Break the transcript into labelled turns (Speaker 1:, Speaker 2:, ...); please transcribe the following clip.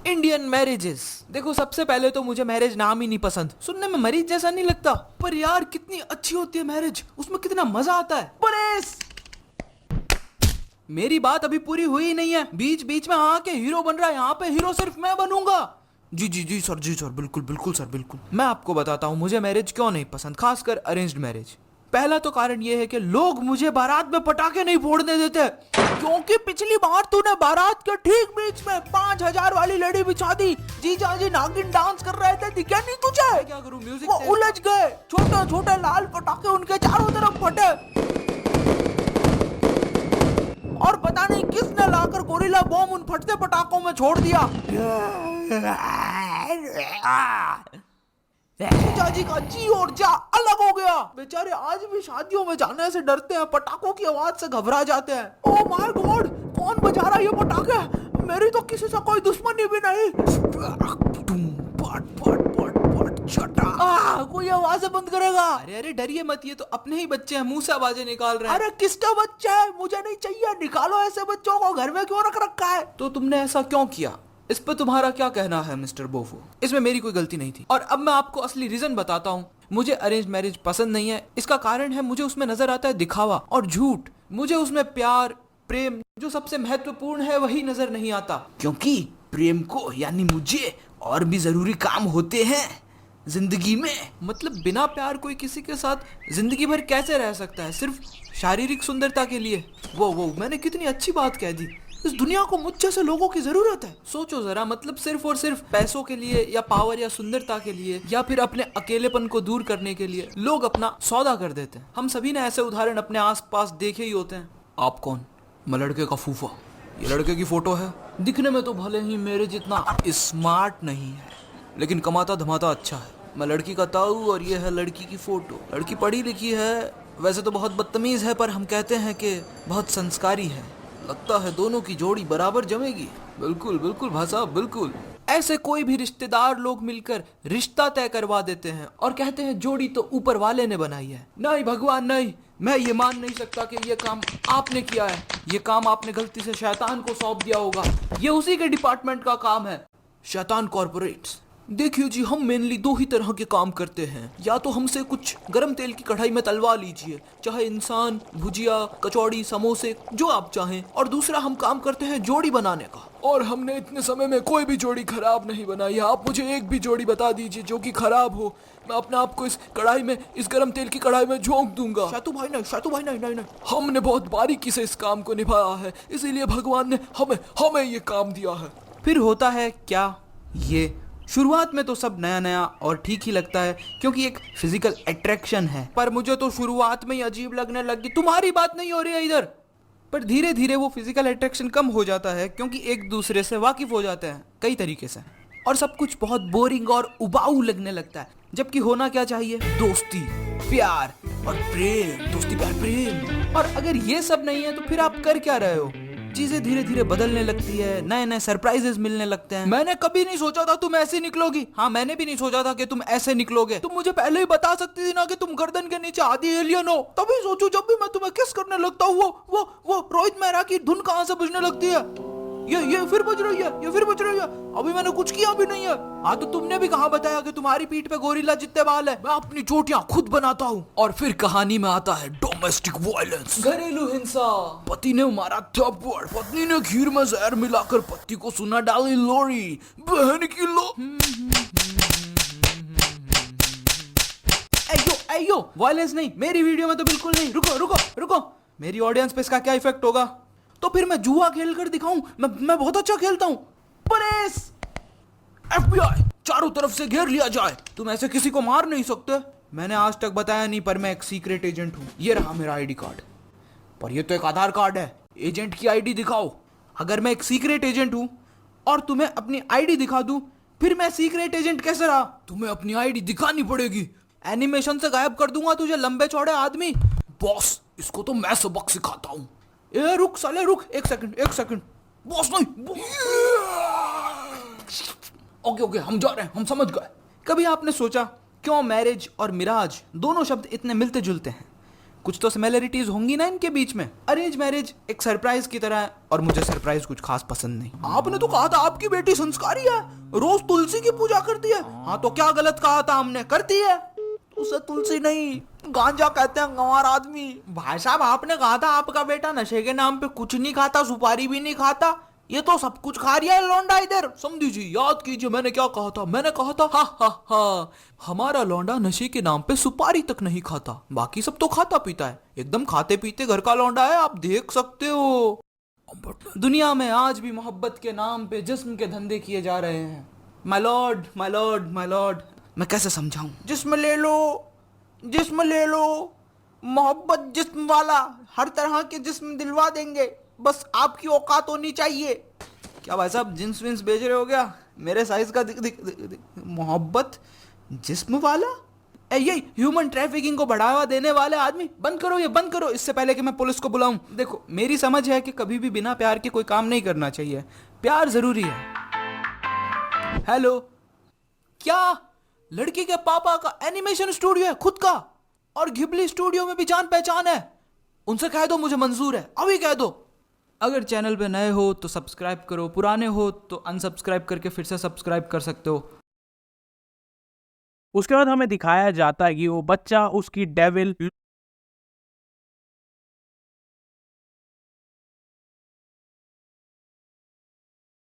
Speaker 1: Indian marriages. देखो, सबसे पहले तो मुझे मैरिज नाम ही नहीं पसंद, सुनने में मरीज जैसा नहीं लगता। पर यार कितनी अच्छी होती है मैरिज, उसमें कितना मजा आता है। पुलिस! मेरी बात अभी पूरी हुई ही नहीं है, बीच बीच में आके हीरो बन रहा है। यहाँ पे हीरो सिर्फ मैं बनूंगा। जी जी जी सर, जी सर, बिल्कुल बिल्कुल सर, बिल्कुल। मैं आपको बताता हूँ मुझे मैरिज क्यों नहीं पसंद, खासकर अरेंज्ड मैरिज। पहला तो कारण यह है कि लोग मुझे बारात में पटाखे नहीं फोड़ने देते, क्योंकि पिछली बार तूने बारात के ठीक बीच में 5,000 वाली लड़ी बिछा दी। जीजा जी नागिन डांस कर रहे थे, दिखे नहीं तुझे? क्या करूं, म्यूजिक वो उलझ गए। छोटे छोटे लाल पटाखे उनके चारों तरफ फटे, और पता नहीं किसने लाकर गोरिल्ला बॉम्ब उन फटते पटाखों में छोड़ दिया। चाची का जी और जा अलग हो गया। बेचारे आज भी शादियों में जाने से डरते हैं, पटाखों की आवाज से घबरा जाते हैं। ओह माय गॉड, कौन बजा रहा है ये पटाखे? मेरी तो किसी से कोई दुश्मनी भी नहीं। कोई आवाज बंद करेगा? अरे अरे डरिए मत, ये तो अपने ही बच्चे हैं, मुंह से आवाजें निकाल रहे हैं। अरे किसका बच्चा है? मुझे नहीं चाहिए, निकालो ऐसे बच्चों को, घर में क्यों रख रखा है? तो तुमने ऐसा क्यों किया, इस पर तुम्हारा क्या कहना है मिस्टर बोफो? इसमें मेरी कोई गलती नहीं थी। और अब मैं आपको असली रीजन बताता हूँ मुझे अरेंज मैरिज पसंद नहीं है। इसका कारण है मुझे उसमें नजर आता है दिखावा और झूठ। मुझे उसमें प्यार, प्रेम, जो सबसे महत्वपूर्ण है वही नजर नहीं आता, क्योंकि प्रेम को यानी मुझे और भी जरूरी काम होते हैं जिंदगी में। मतलब बिना प्यार कोई किसी के साथ जिंदगी भर कैसे रह सकता है, सिर्फ शारीरिक सुंदरता के लिए? वो मैंने कितनी अच्छी बात कह दी। इस दुनिया को मुझ जैसे लोगों की जरूरत है। सोचो जरा, मतलब सिर्फ और सिर्फ पैसों के लिए या पावर या सुंदरता के लिए या फिर अपने अकेलेपन को दूर करने के लिए लोग अपना सौदा कर देते हैं। हम सभी ने ऐसे उदाहरण अपने आसपास देखे ही होते हैं। आप कौन? मैं लड़के का फूफा। ये लड़के की फोटो है, दिखने में तो भले ही मेरे जितना स्मार्ट नहीं है, लेकिन कमाता धमाता अच्छा है। मैं लड़की का ताऊ और ये है लड़की की फोटो। लड़की पढ़ी लिखी है, वैसे तो बहुत बदतमीज है, पर हम कहते हैं कि बहुत संस्कारी है। लगता है दोनों की जोड़ी बराबर जमेगी। बिल्कुल बिल्कुल भाई साहब, बिल्कुल। ऐसे कोई भी रिश्तेदार लोग मिलकर रिश्ता तय करवा देते हैं और कहते हैं जोड़ी तो ऊपर वाले ने बनाई है। नहीं भगवान नहीं, मैं ये मान नहीं सकता कि ये काम आपने किया है। ये काम आपने गलती से शैतान को सौंप दिया होगा। ये उसी के डिपार्टमेंट का काम है, शैतान कॉर्पोरेट्स। देखिए जी, हम मेनली दो ही तरह के काम करते हैं। या तो हमसे कुछ गरम तेल की कढ़ाई में तलवा लीजिए, चाहे इंसान, भुजिया, कचौड़ी, समोसे, जो आप चाहें। और दूसरा हम काम करते हैं जोड़ी बनाने का, और हमने इतने समय में कोई भी जोड़ी खराब नहीं बनाई है। आप मुझे एक भी जोड़ी बता दीजिए जो कि खराब हो, मैं अपने आप को इस कढ़ाई में, इस गरम तेल की कढ़ाई में झोंक दूंगा। शातू भाई नहीं, शातू भाई नहीं, नहीं नहीं, हमने बहुत बारीकी से इस काम को निभाया है, इसीलिए भगवान ने हमें ये काम दिया है। फिर होता है क्या, ये शुरुआत में तो सब नया नया और ठीक ही लगता है, क्योंकि एक फिजिकल अट्रैक्शन है। पर मुझे तो शुरुआत में ही अजीब लगने लगी। तुम्हारी बात नहीं हो रही है इधर। पर धीरे धीरे वो फिजिकल अट्रैक्शन कम हो जाता है, क्योंकि एक दूसरे से वाकिफ हो जाते हैं कई तरीके से, और सब कुछ बहुत बोरिंग और उबाऊ लगने लगता है। जबकि होना क्या चाहिए? दोस्ती, प्यार और प्रेम। दोस्ती, प्यार, प्रेम। और अगर ये सब नहीं है तो फिर आप कर क्या रहे हो? चीजें धीरे धीरे बदलने लगती है, नए नए सरप्राइजेस मिलने लगते हैं। मैंने कभी नहीं सोचा था तुम ऐसे निकलोगी। हाँ, मैंने भी नहीं सोचा था कि तुम ऐसे निकलोगे। तुम मुझे पहले ही बता सकती थी ना कि तुम गर्दन के नीचे आधी एलियन हो। तभी सोचू जब भी मैं तुम्हें किस करने लगता हूँ वो रोहित मेहरा की धुन कहाँ से बजने लगती है। ये फिर बज रही है, ये फिर बज रही है। अभी मैंने कुछ किया भी नहीं है। हाँ, तो तुमने भी कहा बताया कि तुम्हारी पीठ पे गोरिल्ला जितने बाल है। मैं अपनी चोटियां खुद बनाता हूँ। और फिर कहानी में आता है डोमेस्टिक वायलेंस, घरेलू हिंसा। पति ने मारा थप्पड़, पत्नी ने खीर में जहर मिलाकर पति को सुना डाली लोरी, बहन की लो। अयो वायलेंस नहीं, मेरी वीडियो में तो बिल्कुल नहीं। रुको रुको रुको, मेरी ऑडियंस पे इसका क्या इफेक्ट होगा? तो फिर मैं जुआ खेल कर दिखाऊं, मैं बहुत अच्छा खेलता हूं। पुलिस, FBI, चारों तरफ से घेर लिया जाए। तुम ऐसे किसी को मार नहीं सकते। मैंने आज तक बताया नहीं, पर मैं एक सीक्रेट एजेंट हूं। ये रहा मेरा आईडी कार्ड। पर ये तो एक आधार कार्ड है। एजेंट की आईडी दिखाओ। अगर मैं एक सीक्रेट एजेंट हूं और तुम्हें अपनी आईडी दिखा दूं, फिर मैं सीक्रेट एजेंट कैसे रहा? तुम्हें अपनी आईडी दिखानी पड़ेगी। एनिमेशन से गायब कर दूंगा तुझे, लंबे चौड़े आदमी। बॉस, इसको तो मैं सबक सिखाता हूं। ए रुक साले रुक, एक सेकंड। बॉस नहीं, ओके, हम जा रहे हैं, हम समझ गए। कभी आपने सोचा क्यों मैरिज और मिराज दोनों शब्द इतने मिलते जुलते हैं? कुछ तो सिमिलरिटीज होंगी ना इनके बीच में। अरेंज मैरिज एक सरप्राइज की तरह है और मुझे सरप्राइज कुछ खास पसंद नहीं। आपने तो कहा था आपकी बेटी संस्कारी है, रोज तुलसी की पूजा करती है। हाँ तो क्या गलत कहा था हमने, करती है। उसे तुलसी नहीं गांजा कहते हैं गंवार आदमी। भाई साहब आपने कहा था आपका बेटा नशे के नाम पे कुछ नहीं खाता, सुपारी भी नहीं खाता, ये तो सब कुछ खा रहा है लौंडा इधर। समझी जी, याद कीजिए मैंने क्या कहा था। मैंने कहा था हा हा हा हमारा लौंडा नशे के नाम पे सुपारी तक नहीं खाता, बाकी सब तो खाता पीता है, एकदम खाते पीते घर का लौंडा है, आप देख सकते हो। दुनिया में आज भी मोहब्बत के नाम पे जिस्म के धंधे किए जा रहे हैं। My Lord my Lord my Lord, मैं कैसे समझाऊं। जिस्म ले लो, जिस्म ले लो, मोहब्बत जिस्म वाला, हर तरह के जिस्म दिलवा देंगे, बस आपकी औकात होनी चाहिए। क्या भाई साहब जींस विंस बेच रहे हो क्या? मेरे साइज का दिख मोहब्बत जिस्म वाला, ये ह्यूमन ट्रैफिकिंग को बढ़ावा देने वाले आदमी, बंद करो ये, बंद करो इससे पहले कि मैं पुलिस को बुलाऊं। देखो मेरी समझ है कि कभी भी बिना प्यार के कोई काम नहीं करना चाहिए, प्यार जरूरी है। हेलो, क्या लड़की के पापा का एनिमेशन स्टूडियो है खुद का, और घिबली स्टूडियो में भी जान पहचान है? उनसे कह दो मुझे मंजूर है, अभी कह दो। अगर चैनल पे नए हो तो सब्सक्राइब करो, पुराने हो तो अनसब्सक्राइब करके फिर से सब्सक्राइब कर सकते हो।
Speaker 2: उसके बाद हमें दिखाया जाता है कि वो बच्चा उसकी डेविल